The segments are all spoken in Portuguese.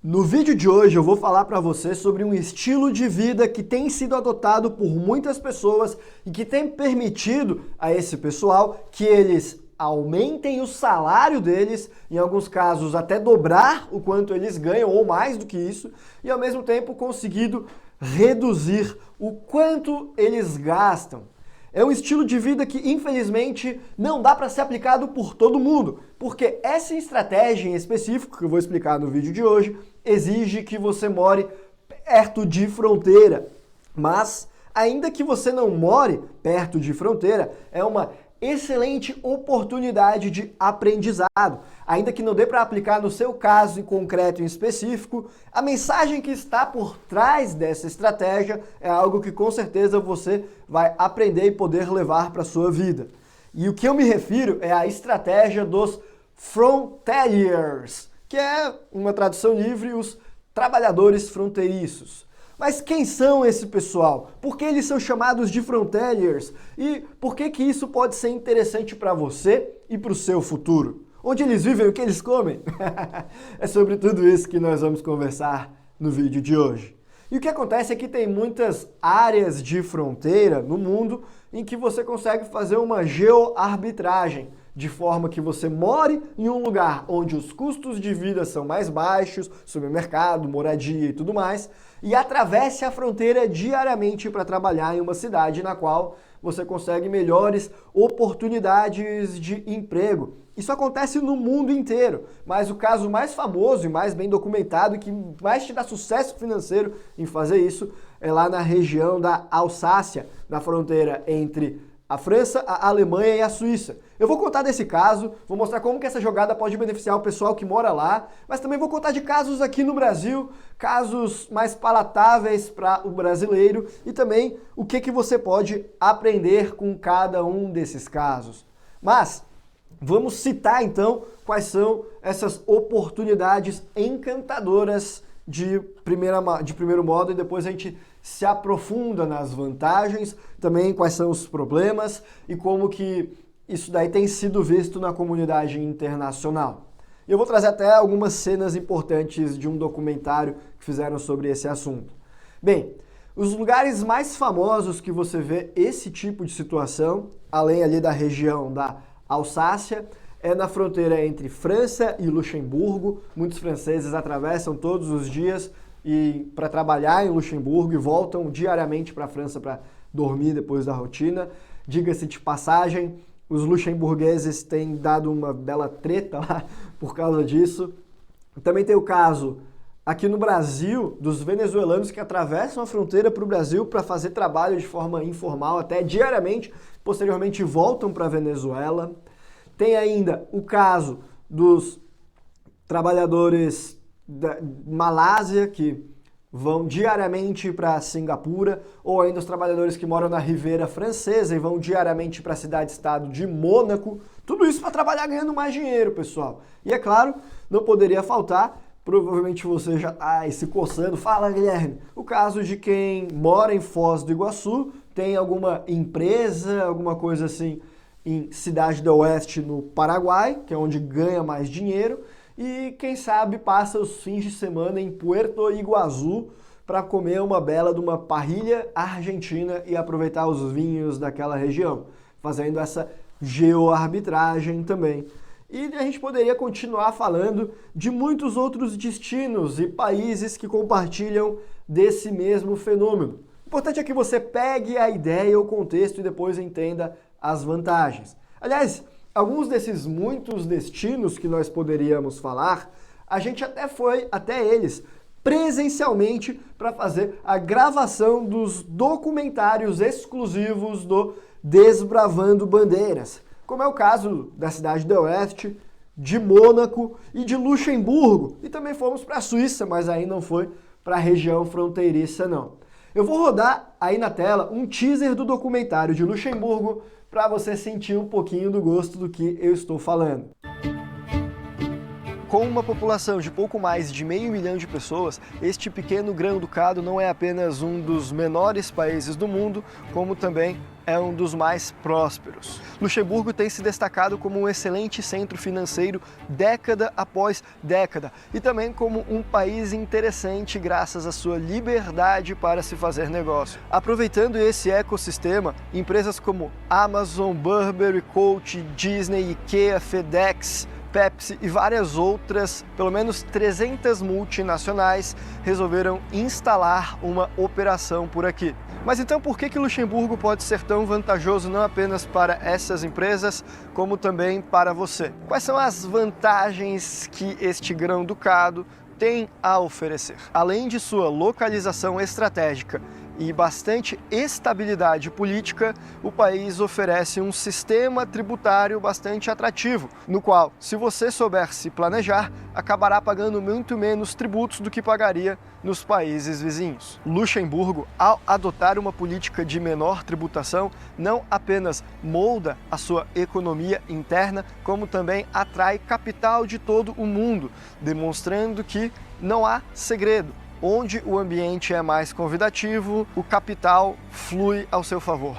No vídeo de hoje eu vou falar para você sobre um estilo de vida que tem sido adotado por muitas pessoas e que tem permitido a esse pessoal que eles aumentem o salário deles, em alguns casos até dobrar o quanto eles ganham ou mais do que isso, e ao mesmo tempo conseguido reduzir o quanto eles gastam. É um estilo de vida que, infelizmente, não dá para ser aplicado por todo mundo, porque essa estratégia em específico, que eu vou explicar no vídeo de hoje, exige que você more perto de fronteira. Mas, ainda que você não more perto de fronteira, é uma excelente oportunidade de aprendizado. Ainda que não dê para aplicar no seu caso em concreto e em específico, a mensagem que está por trás dessa estratégia é algo que com certeza você vai aprender e poder levar para a sua vida. E o que eu me refiro é a estratégia dos frontaliers, que é uma tradução livre, os trabalhadores fronteiriços. Mas quem são esse pessoal? Por que eles são chamados de frontaliers? E por que isso pode ser interessante para você e para o seu futuro? Onde eles vivem, o que eles comem? É sobre tudo isso que nós vamos conversar no vídeo de hoje. E o que acontece é que tem muitas áreas de fronteira no mundo em que você consegue fazer uma geoarbitragem, de forma que você more em um lugar onde os custos de vida são mais baixos, supermercado, moradia e tudo mais, e atravesse a fronteira diariamente para trabalhar em uma cidade na qual você consegue melhores oportunidades de emprego. Isso acontece no mundo inteiro, mas o caso mais famoso e mais bem documentado e que mais te dá sucesso financeiro em fazer isso é lá na região da Alsácia, na fronteira entre a França, a Alemanha e a Suíça. Eu vou contar desse caso, vou mostrar como que essa jogada pode beneficiar o pessoal que mora lá, mas também vou contar de casos aqui no Brasil, casos mais palatáveis para o brasileiro e também o que você pode aprender com cada um desses casos. Mas vamos citar então quais são essas oportunidades encantadoras de primeiro modo e depois a gente se aprofunda nas vantagens, também quais são os problemas e como que isso daí tem sido visto na comunidade internacional. Eu vou trazer até algumas cenas importantes de um documentário que fizeram sobre esse assunto. Bem, os lugares mais famosos que você vê esse tipo de situação, além ali da região da Alsácia, é na fronteira entre França e Luxemburgo. Muitos franceses atravessam todos os dias para trabalhar em Luxemburgo e voltam diariamente para a França para dormir depois da rotina. Diga-se de passagem, os luxemburgueses têm dado uma bela treta lá por causa disso. Também tem o caso aqui no Brasil dos venezuelanos que atravessam a fronteira para o Brasil para fazer trabalho de forma informal até diariamente, posteriormente voltam para a Venezuela. Tem ainda o caso dos trabalhadores da Malásia que vão diariamente para Singapura, ou ainda os trabalhadores que moram na Ribeira Francesa e vão diariamente para a cidade-estado de Mônaco. Tudo isso para trabalhar ganhando mais dinheiro, pessoal. E é claro, não poderia faltar, provavelmente você já está se coçando, fala Guilherme, o caso de quem mora em Foz do Iguaçu, tem alguma empresa, alguma coisa assim, em Cidade do Oeste, no Paraguai, que é onde ganha mais dinheiro, e quem sabe passa os fins de semana em Puerto Iguaçu para comer uma bela de uma parrilha argentina e aproveitar os vinhos daquela região, fazendo essa geoarbitragem também. E a gente poderia continuar falando de muitos outros destinos e países que compartilham desse mesmo fenômeno. O importante é que você pegue a ideia, o contexto e depois entenda as vantagens. Aliás, alguns desses muitos destinos que nós poderíamos falar, a gente até foi até eles presencialmente para fazer a gravação dos documentários exclusivos do Desbravando Bandeiras, como é o caso da Cidade do Oeste, de Mônaco e de Luxemburgo. E também fomos para a Suíça, mas aí não foi para a região fronteiriça não. Eu vou rodar aí na tela um teaser do documentário de Luxemburgo para você sentir um pouquinho do gosto do que eu estou falando. Com uma população de pouco mais de 500 mil de pessoas, este pequeno grão-ducado não é apenas um dos menores países do mundo, como também é um dos mais prósperos. Luxemburgo tem se destacado como um excelente centro financeiro década após década e também como um país interessante graças à sua liberdade para se fazer negócio. Aproveitando esse ecossistema, empresas como Amazon, Burberry, Coach, Disney, IKEA, FedEx, Pepsi e várias outras, pelo menos 300 multinacionais, resolveram instalar uma operação por aqui. Mas então por que Luxemburgo pode ser tão vantajoso não apenas para essas empresas, como também para você? Quais são as vantagens que este grão-ducado tem a oferecer? Além de sua localização estratégica e bastante estabilidade política, o país oferece um sistema tributário bastante atrativo, no qual, se você souber se planejar, acabará pagando muito menos tributos do que pagaria nos países vizinhos. Luxemburgo, ao adotar uma política de menor tributação, não apenas molda a sua economia interna, como também atrai capital de todo o mundo, demonstrando que não há segredo. Onde o ambiente é mais convidativo, o capital flui ao seu favor.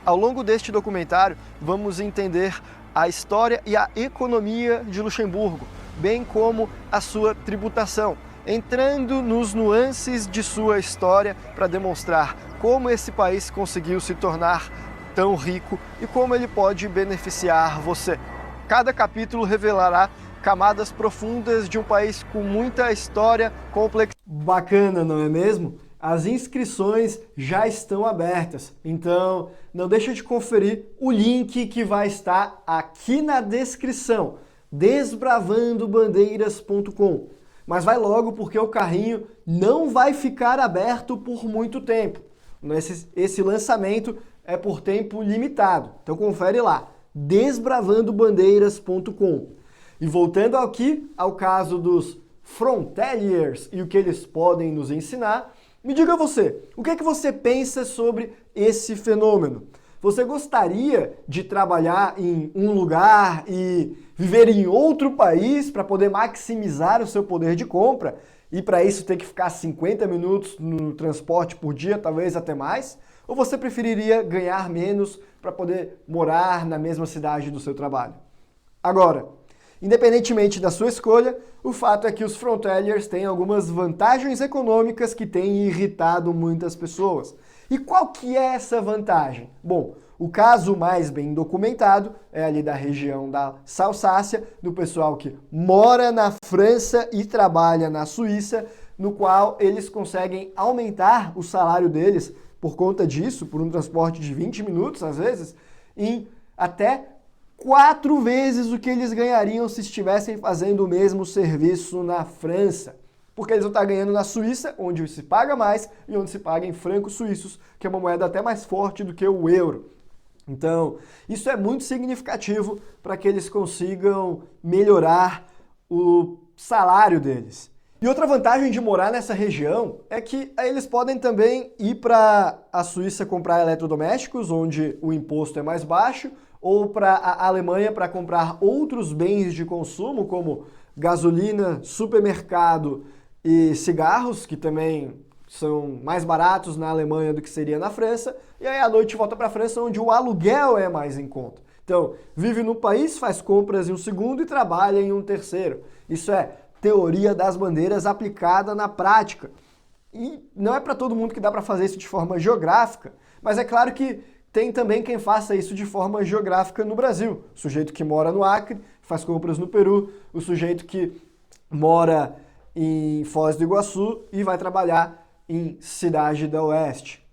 Ao longo deste documentário, vamos entender a história e a economia de Luxemburgo, bem como a sua tributação, entrando nos nuances de sua história para demonstrar como esse país conseguiu se tornar tão rico e como ele pode beneficiar você. Cada capítulo revelará camadas profundas de um país com muita história complexa. Bacana, não é mesmo? As inscrições já estão abertas, então não deixa de conferir o link que vai estar aqui na descrição, desbravandobandeiras.com. Mas vai logo porque o carrinho não vai ficar aberto por muito tempo. Esse lançamento é por tempo limitado, então confere lá, desbravandobandeiras.com. E voltando aqui ao caso dos frontaliers e o que eles podem nos ensinar, me diga você, o que é que você pensa sobre esse fenômeno? Você gostaria de trabalhar em um lugar e viver em outro país para poder maximizar o seu poder de compra e para isso ter que ficar 50 minutos no transporte por dia, talvez até mais? Ou você preferiria ganhar menos para poder morar na mesma cidade do seu trabalho? Agora, independentemente da sua escolha, o fato é que os frontaliers têm algumas vantagens econômicas que têm irritado muitas pessoas. E qual que é essa vantagem? Bom, o caso mais bem documentado é ali da região da Alsácia, do pessoal que mora na França e trabalha na Suíça, no qual eles conseguem aumentar o salário deles por conta disso, por um transporte de 20 minutos, às vezes, em até 4 vezes o que eles ganhariam se estivessem fazendo o mesmo serviço na França. Porque eles vão estar ganhando na Suíça, onde se paga mais, e onde se paga em francos suíços, que é uma moeda até mais forte do que o euro. Então, isso é muito significativo para que eles consigam melhorar o salário deles. E outra vantagem de morar nessa região é que eles podem também ir para a Suíça comprar eletrodomésticos, onde o imposto é mais baixo, ou para a Alemanha para comprar outros bens de consumo, como gasolina, supermercado e cigarros, que também são mais baratos na Alemanha do que seria na França, e aí à noite volta para a França, onde o aluguel é mais em conta. Então, vive num país, faz compras em um segundo e trabalha em um terceiro. Isso é teoria das bandeiras aplicada na prática. E não é para todo mundo que dá para fazer isso de forma geográfica, mas é claro que tem também quem faça isso de forma geográfica no Brasil. O sujeito que mora no Acre, faz compras no Peru, o sujeito que mora em Foz do Iguaçu e vai trabalhar em Cidade do Oeste.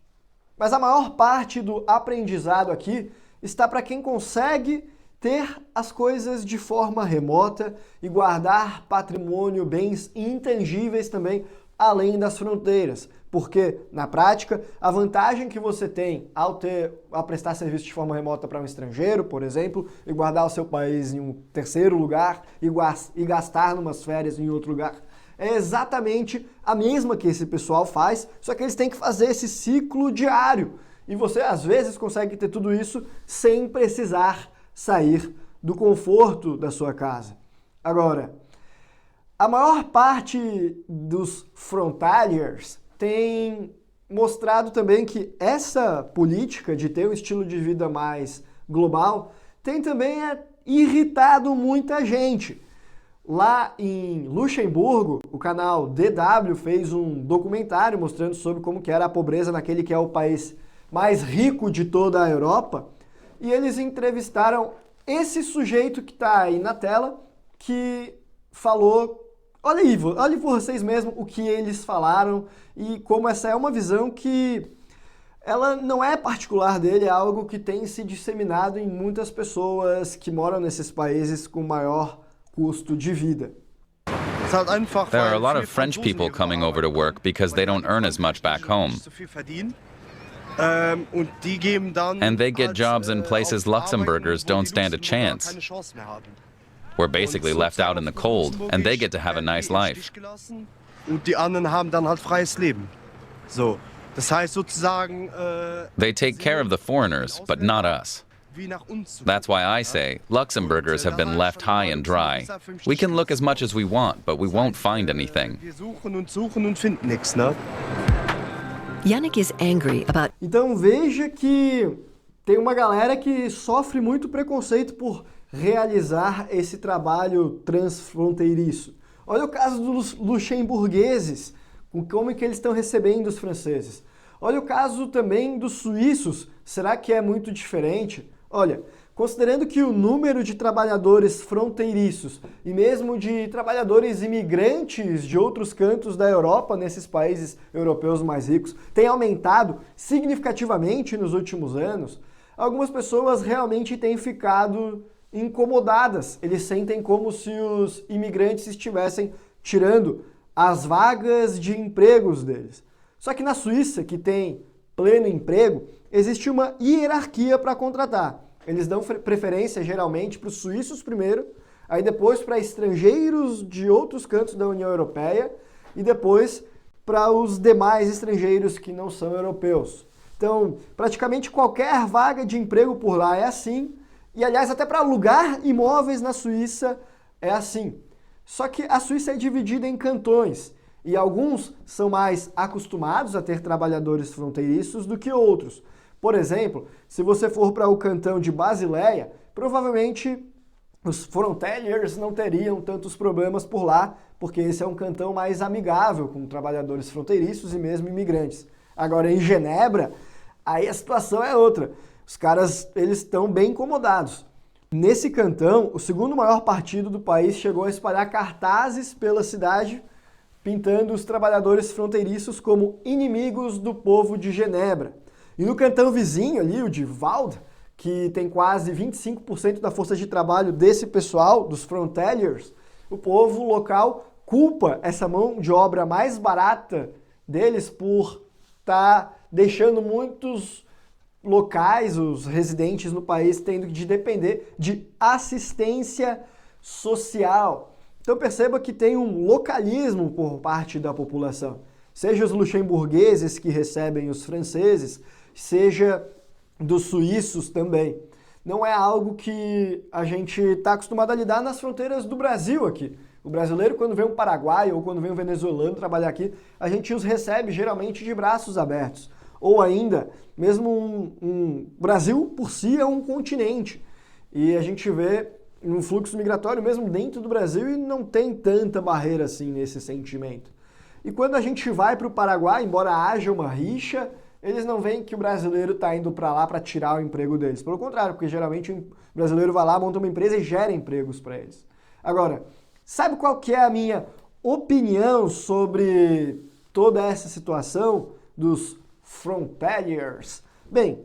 Mas a maior parte do aprendizado aqui está para quem consegue ter as coisas de forma remota e guardar patrimônio, bens intangíveis também, além das fronteiras. Porque, na prática, a vantagem que você tem ao prestar serviço de forma remota para um estrangeiro, por exemplo, e guardar o seu país em um terceiro lugar e gastar numas férias em outro lugar, é exatamente a mesma que esse pessoal faz, só que eles têm que fazer esse ciclo diário. E você, às vezes, consegue ter tudo isso sem precisar sair do conforto da sua casa. Agora, A maior parte dos frontaliers tem mostrado também que essa política de ter um estilo de vida mais global tem também irritado muita gente. Lá em Luxemburgo, o canal DW fez um documentário mostrando sobre como que era a pobreza naquele que é o país mais rico de toda a Europa, e eles entrevistaram esse sujeito que está aí na tela, que falou, olha vocês mesmo o que eles falaram e como essa é uma visão que ela não é particular dele, é algo que tem se disseminado em muitas pessoas que moram nesses países com maior custo de vida. There are a lot of French people coming over to work because they don't earn as much back home. And they get jobs in places Luxembourgers don't stand a chance. We're basically left out in the cold, and they get to have a nice life. They take care of the foreigners, but not us. That's why I say Luxembourgers have been left high and dry. We can look as much as we want, but we won't find anything. Yannick is angry about... Então veja que tem uma galera que sofre muito preconceito por realizar esse trabalho transfronteiriço. Olha o caso dos luxemburgueses, como é que eles estão recebendo os franceses. Olha o caso também dos suíços, será que é muito diferente? Olha, considerando que o número de trabalhadores fronteiriços e mesmo de trabalhadores imigrantes de outros cantos da Europa, nesses países europeus mais ricos, tem aumentado significativamente nos últimos anos, algumas pessoas realmente têm ficado incomodadas. Eles sentem como se os imigrantes estivessem tirando as vagas de empregos deles. Só que na Suíça, que tem pleno emprego, existe uma hierarquia para contratar. Eles dão preferência geralmente para os suíços primeiro, aí depois para estrangeiros de outros cantos da União Europeia e depois para os demais estrangeiros que não são europeus. Então, praticamente qualquer vaga de emprego por lá é assim, e aliás, até para alugar imóveis na Suíça é assim. Só que a Suíça é dividida em cantões, e alguns são mais acostumados a ter trabalhadores fronteiriços do que outros. Por exemplo, se você for para o cantão de Basileia, provavelmente os frontaliers não teriam tantos problemas por lá, porque esse é um cantão mais amigável com trabalhadores fronteiriços e mesmo imigrantes. Agora, em Genebra, aí a situação é outra. Os caras, eles estão bem incomodados. Nesse cantão, o segundo maior partido do país chegou a espalhar cartazes pela cidade, pintando os trabalhadores fronteiriços como inimigos do povo de Genebra. E no cantão vizinho ali, o de Vaud, que tem quase 25% da força de trabalho desse pessoal, dos frontaliers, o povo local culpa essa mão de obra mais barata deles por estar deixando muitos locais, os residentes no país, tendo de depender de assistência social. Então perceba que tem um localismo por parte da população. Seja os luxemburgueses que recebem os franceses, seja dos suíços também. Não é algo que a gente está acostumado a lidar nas fronteiras do Brasil aqui. O brasileiro, quando vem um paraguaio ou quando vem um venezuelano trabalhar aqui, a gente os recebe geralmente de braços abertos. Ou ainda, mesmo o Brasil por si é um continente. E a gente vê um fluxo migratório mesmo dentro do Brasil e não tem tanta barreira assim nesse sentimento. E quando a gente vai para o Paraguai, embora haja uma rixa, eles não veem que o brasileiro está indo para lá para tirar o emprego deles. Pelo contrário, porque geralmente o brasileiro vai lá, monta uma empresa e gera empregos para eles. Agora, sabe qual que é a minha opinião sobre toda essa situação dos frontaliers? Bem,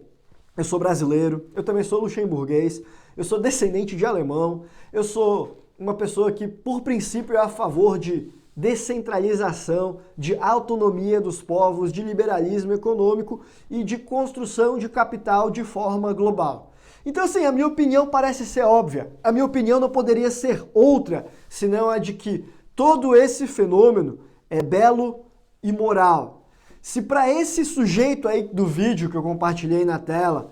eu sou brasileiro, eu também sou luxemburguês, eu sou descendente de alemão, eu sou uma pessoa que, por princípio, é a favor de descentralização, de autonomia dos povos, de liberalismo econômico e de construção de capital de forma global. Então, assim, a minha opinião parece ser óbvia. A minha opinião não poderia ser outra, senão a de que todo esse fenômeno é belo e moral. Se para esse sujeito aí do vídeo que eu compartilhei na tela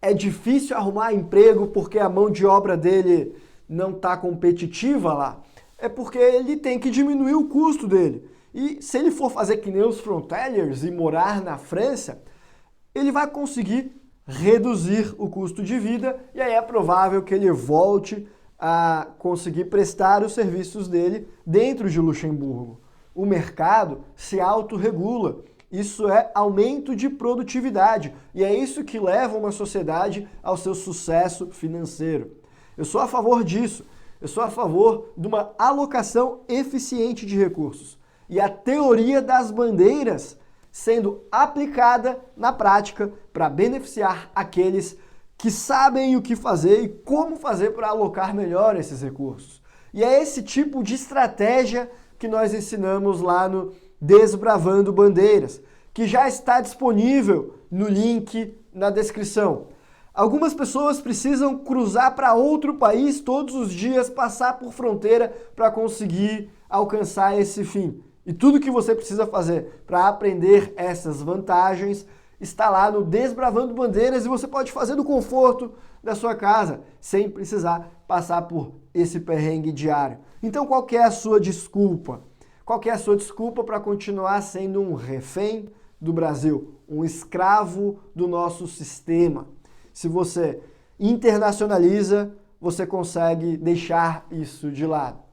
é difícil arrumar emprego porque a mão de obra dele não está competitiva lá, é porque ele tem que diminuir o custo dele. E se ele for fazer que nem os frontaliers e morar na França, ele vai conseguir reduzir o custo de vida e aí é provável que ele volte a conseguir prestar os serviços dele dentro de Luxemburgo. O mercado se autorregula. Isso é aumento de produtividade e é isso que leva uma sociedade ao seu sucesso financeiro. Eu sou a favor disso. Eu sou a favor de uma alocação eficiente de recursos. E a teoria das bandeiras sendo aplicada na prática para beneficiar aqueles que sabem o que fazer e como fazer para alocar melhor esses recursos. E é esse tipo de estratégia que nós ensinamos lá no Desbravando Bandeiras, que já está disponível no link na descrição. Algumas pessoas precisam cruzar para outro país todos os dias, passar por fronteira para conseguir alcançar esse fim. E tudo que você precisa fazer para aprender essas vantagens está lá no Desbravando Bandeiras e você pode fazer do conforto da sua casa, sem precisar passar por esse perrengue diário. Então qual que é a sua desculpa? Qual que é a sua desculpa para continuar sendo um refém do Brasil, um escravo do nosso sistema? Se você internacionaliza, você consegue deixar isso de lado.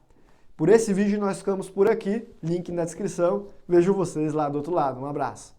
Por esse vídeo nós ficamos por aqui, link na descrição. Vejo vocês lá do outro lado. Um abraço.